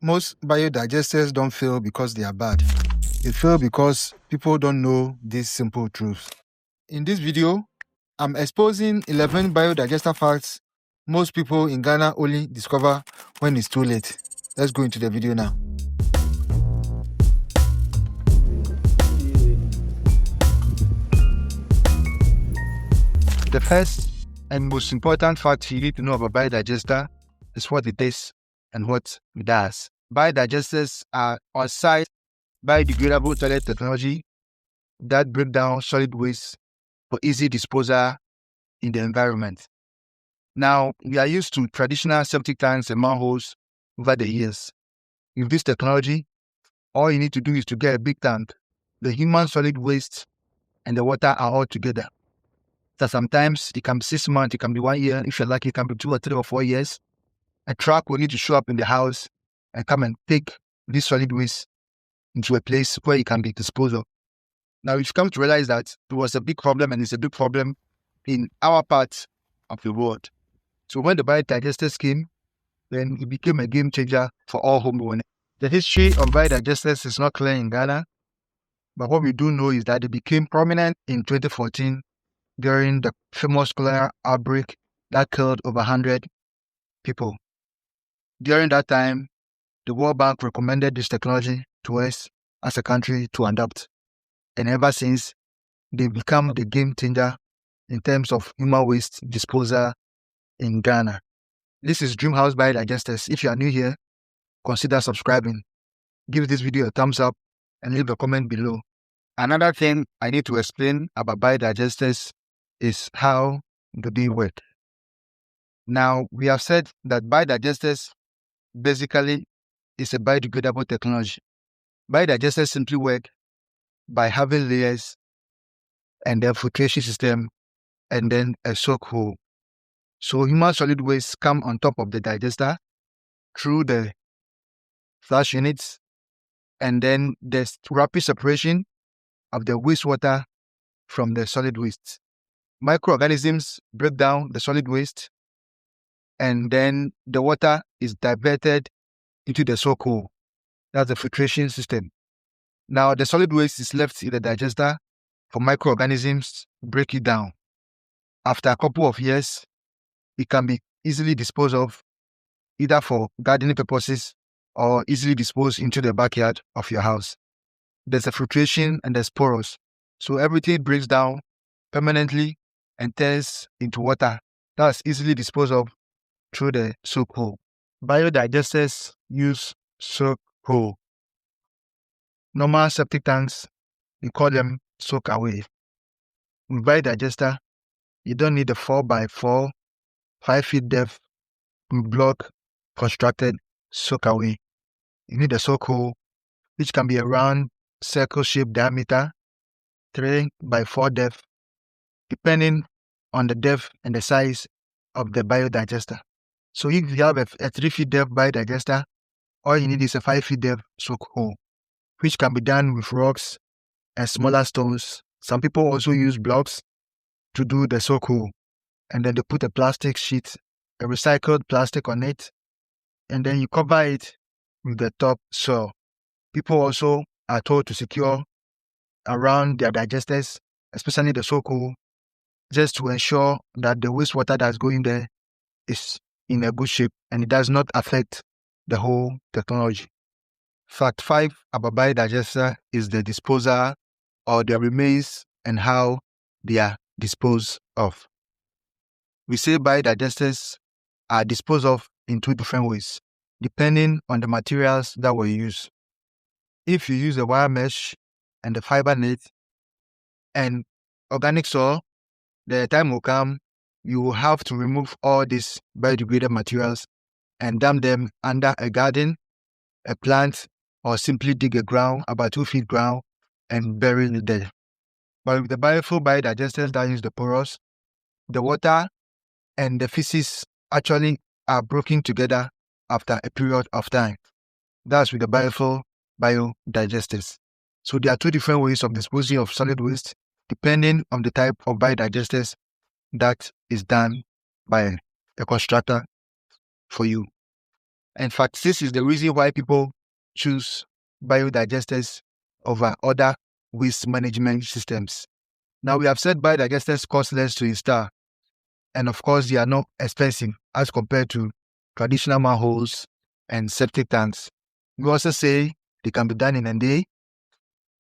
Most biodigesters don't fail because they are bad. They fail because people don't know these simple truths. In this video, I'm exposing 11 biodigester facts most people in Ghana only discover when it's too late. Let's go into the video now. The first and most important fact you need to know about biodigester is what it is and what it does. Biodigesters are on-site biodegradable toilet technology that break down solid waste for easy disposal in the environment. Now, we are used to traditional septic tanks and manholes over the years. With this technology, all you need to do is to get a big tank. The human solid waste and the water are all together. So sometimes it can be 6 months, it can be 1 year. If you're lucky, it can be 2 or 3 or 4 years. A truck will need to show up in the house and come and take this solid waste into a place where it can be disposed of. Now, we've come to realize that it was a big problem, and it's a big problem in our part of the world. So when the biodigesters came, then it became a game changer for all homeowners. The history of biodigesters is not clear in Ghana, but what we do know is that they became prominent in 2014 during the famous cholera outbreak that killed over 100 people. During that time, the World Bank recommended this technology to us as a country to adopt. And ever since, they've become the game changer in terms of human waste disposal in Ghana. This is Dreamhouse Biodigesters. If you are new here, consider subscribing. Give this video a thumbs up and leave a comment below. Another thing I need to explain about biodigesters is how do they work. Now, we have said that biodigesters basically is a biodegradable technology. Biodigesters simply work by having layers and then filtration system and then a soak hole. So human solid waste come on top of the digester through the flush units, and then there's rapid separation of the wastewater from the solid waste. Microorganisms break down the solid waste, and then the water is diverted into the soak hole. That's the filtration system. Now, the solid waste is left in the digester for microorganisms to break it down. After a couple of years, it can be easily disposed of, either for gardening purposes or easily disposed into the backyard of your house. There's a filtration and there's porous. So everything breaks down permanently and turns into water that's easily disposed of through the soak hole. Biodigesters use soak hole. Normal septic tanks, we call them soak away. With biodigester, you don't need a 4x4, 5 feet depth block constructed soak away. You need a soak hole, which can be a round circle-shaped diameter, 3x4 depth, depending on the depth and the size of the biodigester. So if you have a 3 feet depth biodigester, all you need is a 5 feet depth soak hole, which can be done with rocks and smaller stones. Some people also use blocks to do the soak hole, and then they put a plastic sheet, a recycled plastic on it, and then you cover it with the top soil. People also are told to secure around their digesters, especially the soak hole, just to ensure that the wastewater that's going there is in a good shape and it does not affect the whole technology. Fact 5 about biodigester is the disposal or their remains and how they are disposed of. We say biodigesters are disposed of in 2 different ways, depending on the materials that were used. If you use the wire mesh and the fiber net and organic soil, the time will come you will have to remove all these biodegradable materials and dump them under a garden, a plant, or simply dig a ground, about 2 feet ground, and bury it there. But with the biodigesters that use the porous, the water and the feces actually are broken together after a period of time. That's with the biodigesters. So there are 2 different ways of disposing of solid waste, depending on the type of biodigesters that is done by a constructor for you. In fact, this is the reason why people choose biodigesters over other waste management systems. Now, we have said biodigesters cost less to install, and of course, they are not expensive as compared to traditional manholes and septic tanks. We also say they can be done in a day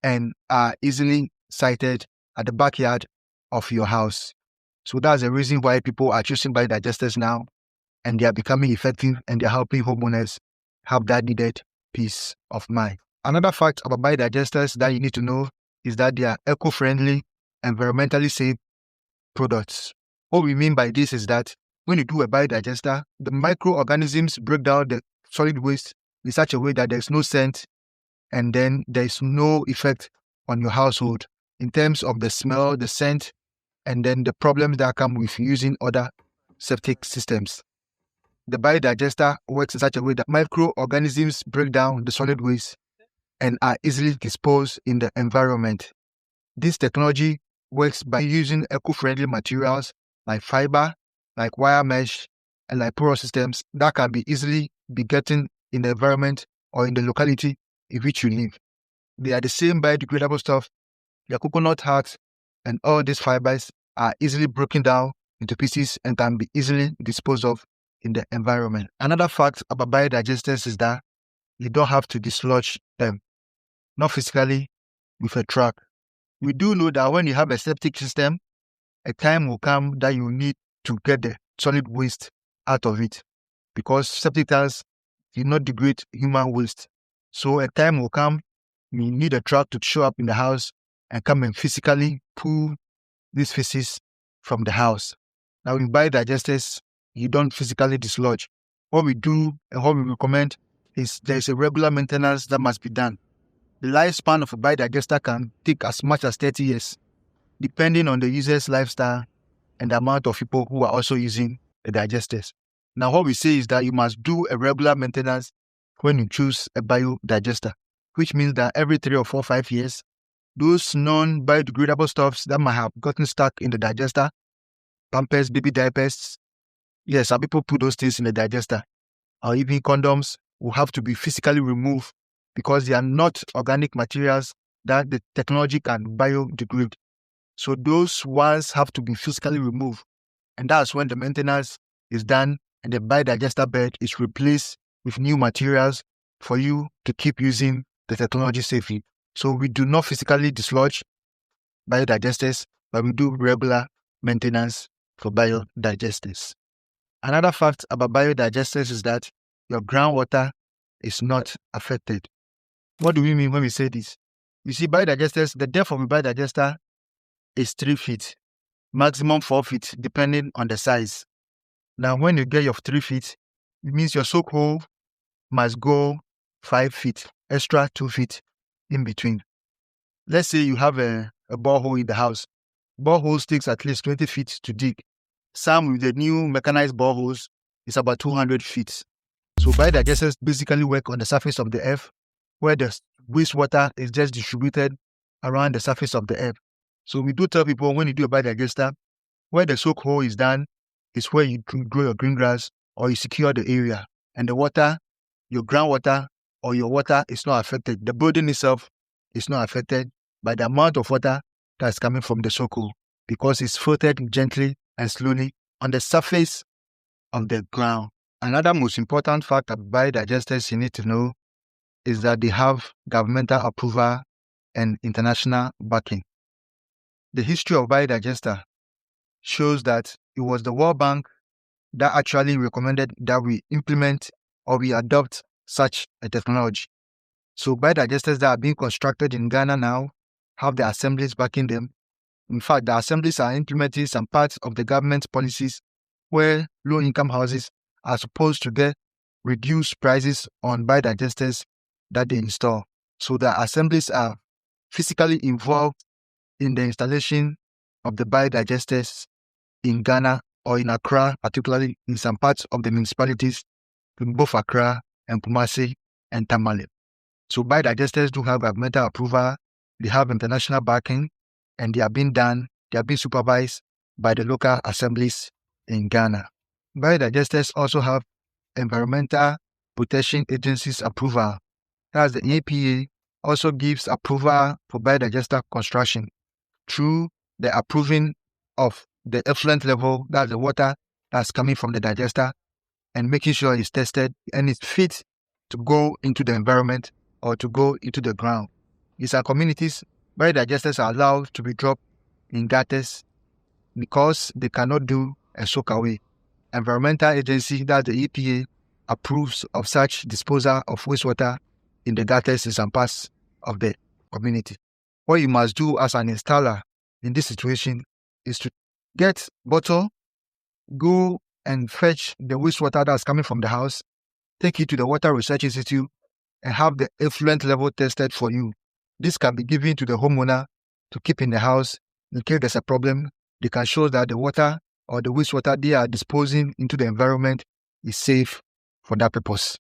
and are easily sited at the backyard of your house. So that's the reason why people are choosing biodigesters now, and they are becoming effective, and they're helping homeowners have that needed peace of mind. Another fact about biodigesters that you need to know is that they are eco-friendly, environmentally safe products. What we mean by this is that when you do a biodigester, the microorganisms break down the solid waste in such a way that there's no scent, and then there's no effect on your household in terms of the smell, the scent, and then the problems that come with using other septic systems. The biodigester works in such a way that microorganisms break down the solid waste and are easily disposed in the environment. This technology works by using eco-friendly materials like fiber, like wire mesh, and like porous systems that can be easily be gotten in the environment or in the locality in which you live. They are the same biodegradable stuff. Your coconut husk and all these fibers are easily broken down into pieces and can be easily disposed of in the environment. Another fact about biodigesters is that you don't have to dislodge them, not physically, with a truck. We do know that when you have a septic system, a time will come that you need to get the solid waste out of it, because septic tanks do not degrade human waste. So a time will come, you need a truck to show up in the house and come and physically pull these feces from the house. Now, in biodigesters, you don't physically dislodge. What we do and what we recommend is there's a regular maintenance that must be done. The lifespan of a biodigester can take as much as 30 years, depending on the user's lifestyle and the amount of people who are also using the digesters. Now, what we say is that you must do a regular maintenance when you choose a biodigester, which means that every 3 or 4 or 5 years, those non-biodegradable stuffs that might have gotten stuck in the digester, pampers, baby diapers, yes, some people put those things in the digester, or even condoms, will have to be physically removed because they are not organic materials that the technology can biodegrade. So those ones have to be physically removed. And that's when the maintenance is done and the biodigester bed is replaced with new materials for you to keep using the technology safely. So we do not physically dislodge biodigesters, but we do regular maintenance for biodigesters. Another fact about biodigesters is that your groundwater is not affected. What do we mean when we say this? You see, biodigesters, the depth of a biodigester is 3 feet, maximum 4 feet, depending on the size. Now, when you get your 3 feet, it means your soak hole must go 5 feet, extra 2 feet in between. Let's say you have a borehole in the house. Boreholes takes at least 20 feet to dig. Some with the new mechanized boreholes is about 200 feet. So biodigesters basically work on the surface of the earth, where the wastewater is just distributed around the surface of the earth. So we do tell people when you do a biodigester, where the soak hole is done is where you grow your green grass or you secure the area. And the water, your groundwater or your water is not affected. The building itself is not affected by the amount of water that's coming from the soak hole, because it's filtered gently and slowly on the surface of the ground. Another most important fact about biodigesters you need to know is that they have governmental approval and international backing. The history of biodigester shows that it was the World Bank that actually recommended that we implement or we adopt such a technology. So biodigesters that are being constructed in Ghana now have the assemblies backing them. In fact, the assemblies are implementing some parts of the government policies where low-income houses are supposed to get reduced prices on biodigesters that they install. So the assemblies are physically involved in the installation of the biodigesters in Ghana or in Accra, particularly in some parts of the municipalities in both Accra and Kumasi and Tamale. So biodigesters do have governmental approval, they have international backing, and they are being supervised by the local assemblies in Ghana. Biodigesters also have environmental Protection Agency's approval. That's the EPA also gives approval for biodigester construction through the approving of the effluent level, that's the water that's coming from the digester, and making sure it's tested and it's fit to go into the environment or to go into the ground. In some communities, biodigesters are allowed to be dropped in gutters because they cannot do a soak away. Environmental agency, that's the EPA, approves of such disposal of wastewater in the gutters in some parts of the community. What you must do as an installer in this situation is to get bottle, go and fetch the wastewater that's coming from the house, take it to the Water Research Institute, and have the effluent level tested for you. This can be given to the homeowner to keep in the house. In case there's a problem, they can show that the water or the wastewater they are disposing into the environment is safe for that purpose.